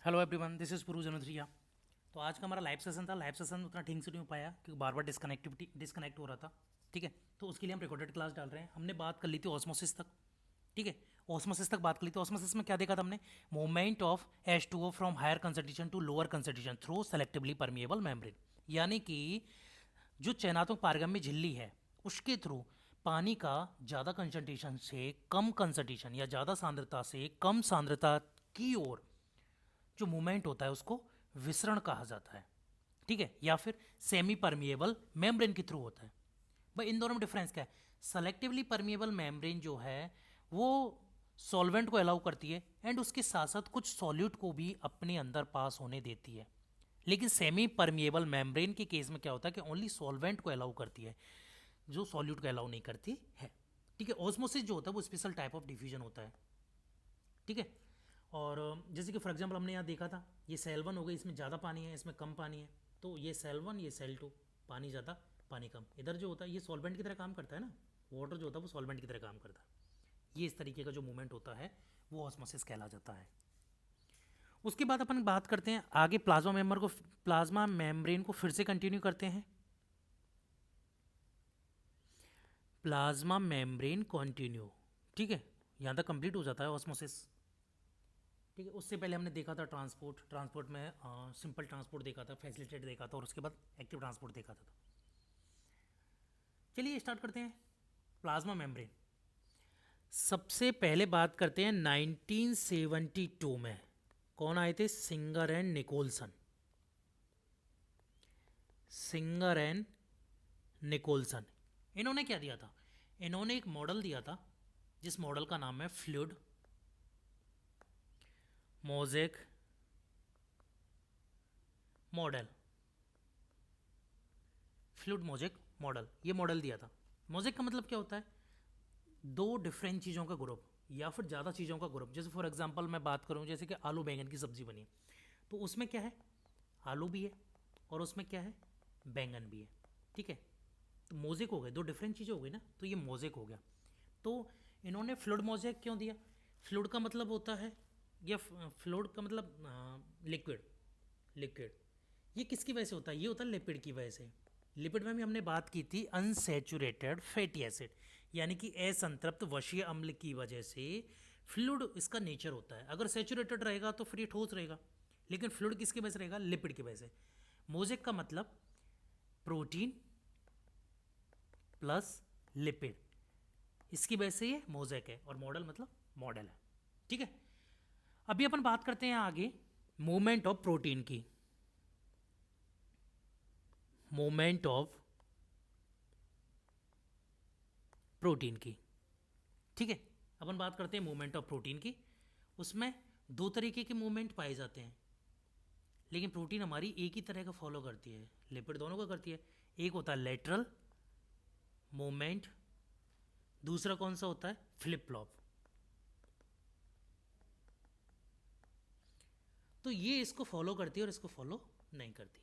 Hello everyone, this is पुरू जनोद्रिया। तो आज का हमारा लाइव सेशन था। लाइव सेशन उतना ठीक से नहीं हो पाया क्योंकि बार बार डिस्कनेक्ट हो रहा था। ठीक है, तो उसके लिए हम रिकॉर्डेड क्लास डाल रहे हैं। हमने बात कर ली थी ऑस्मोसिस तक। ठीक है, ऑस्मोसिस तक बात कर ली थी। ऑस्मोसिस में क्या देखा था हमने? Movement of H2O from higher concentration to lower concentration through selectively permeable membrane. यानी कि जो चयनात्मक पारगम्य झिल्ली है उसके थ्रू पानी का ज़्यादा कंसंट्रेशन से कम कंसंट्रेशन या ज़्यादा सांद्रता से कम सांद्रता की ओर जो मूवमेंट होता है उसको विसरण कहा जाता है। ठीक है, या फिर सेमी परमिएबल मेम्ब्रेन के थ्रू होता है। भाई इन दोनों में डिफरेंस क्या है? सेलेक्टिवली परमिएबल मेम्ब्रेन जो है वो सॉल्वेंट को अलाउ करती है एंड उसके साथ साथ कुछ सॉल्यूट को भी अपने अंदर पास होने देती है। लेकिन सेमी परमिएबल मेम्ब्रेन के केस में क्या होता है कि ओनली सॉल्वेंट को अलाउ करती है, जो सॉल्यूट को अलाउ नहीं करती है। ठीक है, ऑस्मोसिस जो होता है वो स्पेशल टाइप ऑफ डिफ्यूजन होता है। ठीक है, और जैसे कि फॉर एग्जांपल हमने यहाँ देखा था, ये सेल वन हो गई, इसमें ज़्यादा पानी है, इसमें कम पानी है। तो ये सेल वन, ये सेल टू, पानी ज़्यादा पानी कम। इधर जो होता है ये सॉल्वेंट की तरह काम करता है ना, वाटर जो होता है वो सॉल्वेंट की तरह काम करता है। ये इस तरीके का जो मूवमेंट होता है वो ऑस्मोसिस कहला जाता है। उसके बाद अपन बात करते हैं आगे प्लाज्मा मेम्ब्रेन को फिर से कंटिन्यू करते हैं। Plasma membrane continue. ठीक है, यहाँ तक कंप्लीट हो जाता है ऑस्मोसिस। ठीक है, उससे पहले हमने देखा था ट्रांसपोर्ट में सिंपल ट्रांसपोर्ट देखा था, फैसिलिटेट देखा था, और उसके बाद एक्टिव ट्रांसपोर्ट देखा था। चलिए स्टार्ट करते हैं। प्लाज्मा मेम्ब्रेन सबसे पहले बात करते हैं 1972 में। कौन आए थे? Singer and Nicolson. Singer and Nicolson. इन्होंने क्या दिया था? इन्होंने एक मॉडल दिया था जिस मॉडल का नाम है fluid mosaic model. Fluid mosaic model, ये मॉडल दिया था। मोज़ेक का मतलब क्या होता है? दो डिफरेंट चीज़ों का ग्रुप या फिर ज़्यादा चीज़ों का ग्रुप। जैसे फॉर एग्जांपल मैं बात करूँ, जैसे कि आलू बैंगन की सब्ज़ी बनी है, तो उसमें क्या है? आलू भी है और उसमें क्या है? बैंगन भी है। ठीक है, तो मोज़ेक हो गए, दो डिफरेंट चीज़ें हो गई ना, तो ये मोज़ेक हो गया। तो इन्होंने फ्लूइड मोज़ेक क्यों दिया? फ्लूइड का मतलब होता है, या फ्लूइड का मतलब लिक्विड। लिक्विड ये किसकी वजह से होता है? ये होता है लिपिड की वजह से। लिपिड में भी हमने बात की थी अनसेचुरेटेड फैटी एसिड, यानी कि असंतृप्त वशीय अम्ल की वजह से फ्लूइड इसका नेचर होता है। अगर सेचुरेटेड रहेगा तो फिर ये ठोस रहेगा, लेकिन फ्लूइड किसकी वजह से रहेगा? लिपिड की वजह से। मोज़ेक का मतलब प्रोटीन प्लस लिपिड, इसकी वजह से ये मोज़ेक है। और मॉडल मतलब मॉडल है। ठीक है, अभी अपन बात करते हैं आगे मूवमेंट ऑफ प्रोटीन की। मूवमेंट ऑफ प्रोटीन की। ठीक है, अपन बात करते हैं मूवमेंट ऑफ प्रोटीन की। उसमें दो तरीके के मूवमेंट पाए जाते हैं, लेकिन प्रोटीन हमारी एक ही तरह का फॉलो करती है, लिपिड दोनों का करती है। एक होता है लेटरल मूवमेंट, दूसरा कौन सा होता है? Flip flop. तो ये इसको फॉलो करती है और इसको फॉलो नहीं करती।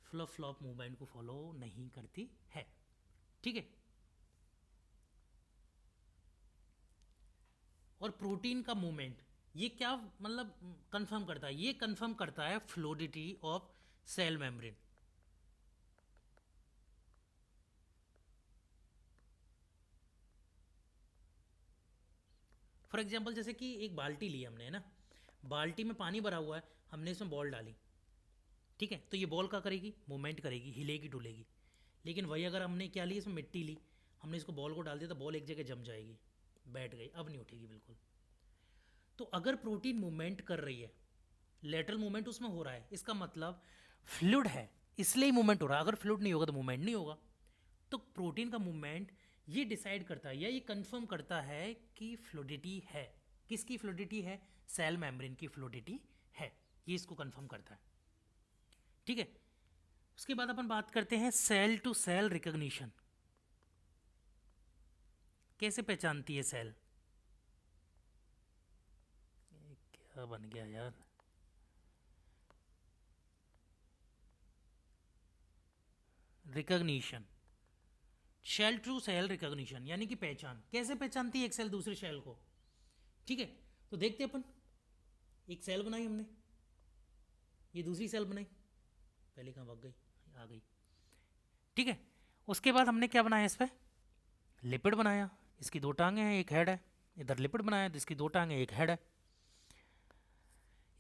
फ्लिप फ्लॉप मूवमेंट को फॉलो नहीं करती है। ठीक है, और प्रोटीन का मूवमेंट ये क्या मतलब कंफर्म करता है? ये कंफर्म करता है fluidity of cell membrane. For example जैसे कि एक बाल्टी ली हमने, है ना, बाल्टी में पानी भरा हुआ है, हमने इसमें बॉल डाली। ठीक है, तो ये बॉल क्या करेगी? मूवमेंट करेगी, हिलेगी डुलेगी। लेकिन वही अगर हमने क्या ली, इसमें मिट्टी ली, हमने इसको बॉल को डाल दिया तो बॉल एक जगह जम जाएगी, बैठ गई, अब नहीं उठेगी बिल्कुल। तो अगर प्रोटीन मूवमेंट कर रही है, लेटरल मूवमेंट उसमें हो रहा है, इसका मतलब फ्लूइड है, इसलिए ही मूवमेंट हो रहा है। अगर फ्लूइड नहीं होगा तो मूवमेंट नहीं होगा। तो प्रोटीन का मूवमेंट ये डिसाइड करता है या ये कंफर्म करता है कि फ्लूइडिटी है। किसकी फ्लूइडिटी है? सेल मेम्ब्रेन की फ्लूइडिटी है, ये इसको कंफर्म करता है। ठीक है, उसके बाद अपन बात करते हैं सेल टू सेल रिकॉग्निशन। कैसे पहचानती है सेल? ये क्या बन गया यार? Recognition, cell to cell recognition यानी कि पहचान। कैसे पहचानती है एक सेल दूसरे सेल को? ठीक है, तो देखते हैं अपन। एक सेल बनाई हमने, ये दूसरी सेल बनाई, पहले कहाँ भाग गई, आ गई, ठीक है। उसके बाद हमने क्या बनाया, इस पर लिपिड बनाया, इसकी 2 टांगें हैं, एक हेड है। इधर लिपिड बनाया तो इसकी 2 टांगें, एक हेड है।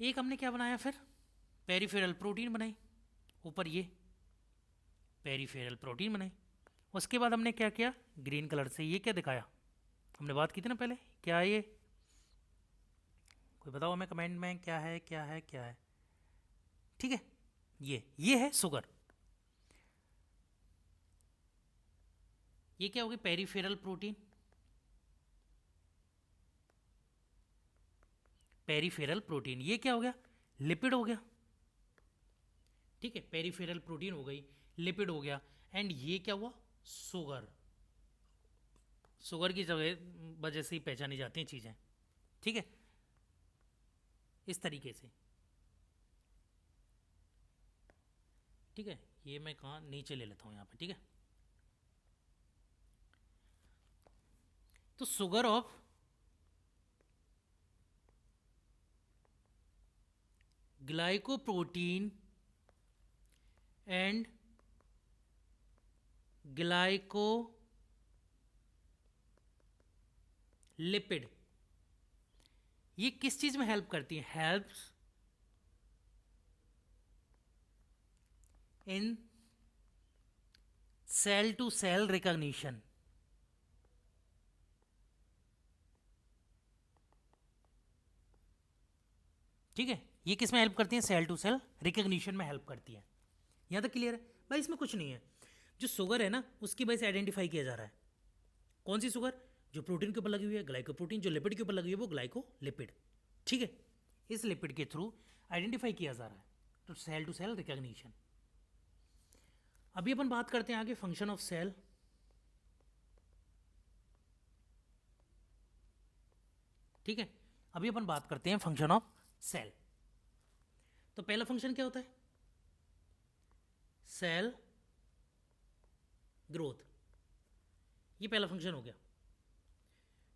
एक हमने क्या बनाया फिर, पेरिफेरल प्रोटीन बनाई, ऊपर ये पेरिफेरल प्रोटीन बनाई। उसके बाद हमने क्या किया, ग्रीन कलर से ये क्या दिखाया, हमने बात की थी ना पहले, क्या है ये, कोई बताओ हमें कमेंट में, क्या है क्या है क्या है, ठीक है। ये है शुगर। ये क्या होगी, पेरिफेरल प्रोटीन, पेरिफेरल प्रोटीन। ये क्या हो गया, लिपिड हो गया, ठीक है। पेरिफेरल प्रोटीन हो गई, लिपिड हो गया, एंड ये क्या हुआ, शुगर। शुगर की वजह से ही पहचानी जाती हैं चीज़ें, ठीक है, इस तरीके से, ठीक है। ये मैं कहाँ नीचे ले लेता हूँ यहाँ पे, ठीक है। तो sugar of glycoprotein and glycolipid, ये किस चीज में हेल्प करती है, helps in cell to cell recognition, ठीक है। ये किस में हेल्प करती है, सेल टू सेल रिकॉग्निशन में हेल्प करती है। यहां तक क्लियर है भाई, इसमें कुछ नहीं है। जो शुगर है ना, उसकी वजह से आइडेंटिफाई किया जा रहा है, कौन सी शुगर, जो प्रोटीन के ऊपर लगी हुई है ग्लाइकोप्रोटीन, जो लिपिड के ऊपर लगी हुई है वो ग्लाइकोलिपिड, ठीक है। इस लिपिड के थ्रू आइडेंटिफाई किया जा रहा है, तो सेल टू सेल रिकॉग्निशन। अभी अपन बात करते हैं आगे फंक्शन ऑफ सेल, ठीक है। अभी अपन बात करते हैं फंक्शन ऑफ सेल। तो पहला फंक्शन क्या होता है, सेल ग्रोथ, ये पहला फंक्शन हो गया।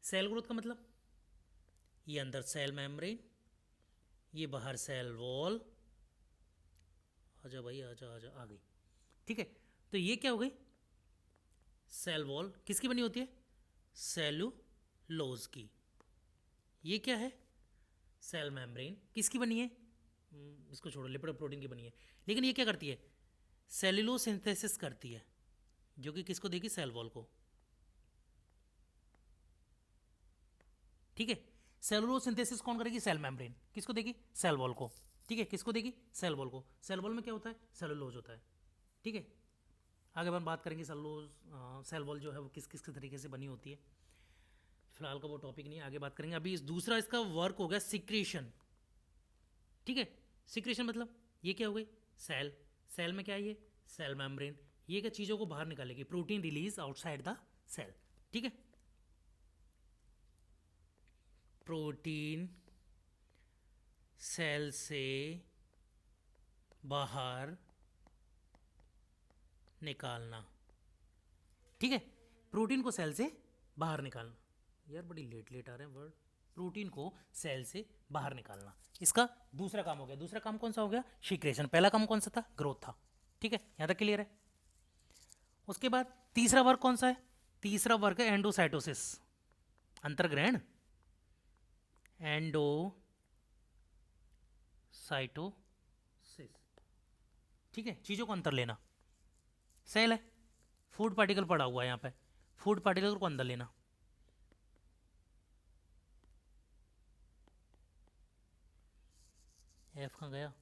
सेल ग्रोथ का मतलब, ये अंदर सेल मेम्ब्रेन, ये बाहर सेल वॉल, आजा भाई आजा आजा, आ गई, ठीक है। तो ये क्या हो गई, सेल वॉल किसकी बनी होती है, सेलुलोज की। ये क्या है, सेल मेम्ब्रेन किसकी बनी है, इसको छोड़ो, लिपिड और प्रोटीन की बनी है। लेकिन ये क्या करती है, सेल्यूलो सिंथेसिस करती है, जो कि किसको देगी, सेल वॉल को, ठीक है। सेलुलो सिंथेसिस कौन करेगी, सेल मेम्ब्रेन, किसको देगी, सेल वॉल को, ठीक है। किसको देगी, सेल वॉल को। सेल वॉल में क्या होता है, सेलुलोज होता है, ठीक है। आगे हम बात करेंगे सेलुलोज, सेल वॉल जो है वो किस किस तरीके से बनी होती है, फिलहाल का वो टॉपिक नहीं है, आगे बात करेंगे। अभी इस दूसरा इसका वर्क हो गया सिक्रेशन, ठीक है। सिक्रेशन मतलब ये क्या हो गई, सेल, सेल में क्या है ये, सेल मेम्ब्रेन, ये क्या चीज़ों को बाहर निकालेगी, protein release outside the cell, ठीक है। प्रोटीन सेल से बाहर निकालना, ठीक है। प्रोटीन को सेल से बाहर निकालना, यार बड़ी लेट लेट आ रहे हैं वर्ड, प्रोटीन को सेल से बाहर निकालना, इसका दूसरा काम हो गया। दूसरा काम कौन सा हो गया, सिक्रेशन। पहला काम कौन सा था, ग्रोथ था, ठीक है। यहां तक क्लियर है। उसके बाद तीसरा वर्क कौन सा है, तीसरा वर्क है एंडोसाइटोसिस, अंतर्ग्रहण, एंडोसाइटोसिस, ठीक है। चीज़ों को अंतर लेना, सेल है, फूड पार्टिकल पड़ा हुआ है यहाँ पे, फूड पार्टिकल को अंदर लेना, एफ कहाँ गया,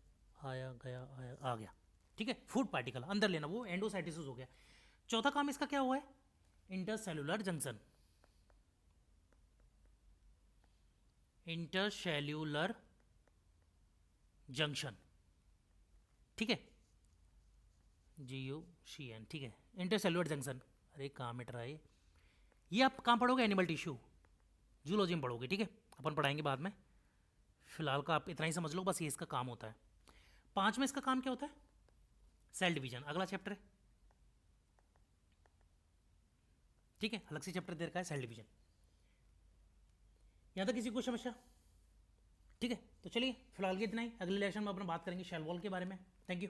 आया गया आया आ गया, ठीक है। फूड पार्टिकल अंदर लेना, वो एंडोसाइटोसिस हो गया। चौथा काम इसका क्या हुआ है, इंटरसेल्यूलर जंक्शन, इंटरसेल्यूलर जंक्शन, ठीक है, GUCN, ठीक है। इंटरसेल्यूलर जंक्शन, अरे कहाँ मिट रहा है ये आप कहाँ पढ़ोगे, एनिमल टिश्यू, जूलॉजी में पढ़ोगे, ठीक है। अपन पढ़ाएंगे बाद में, फिलहाल का आप इतना ही समझ लो बस, ये इसका काम होता है। पांचवा इसका काम क्या होता है, सेल डिवीजन, अगला चैप्टर है, ठीक है। अलग से चैप्टर दे रखा है सेल डिवीजन। यहां तक किसी को समस्या, ठीक है, तो चलिए फिलहाल के इतना ही, अगले लेक्चर में अपना बात करेंगे शेल वॉल के बारे में। Thank you.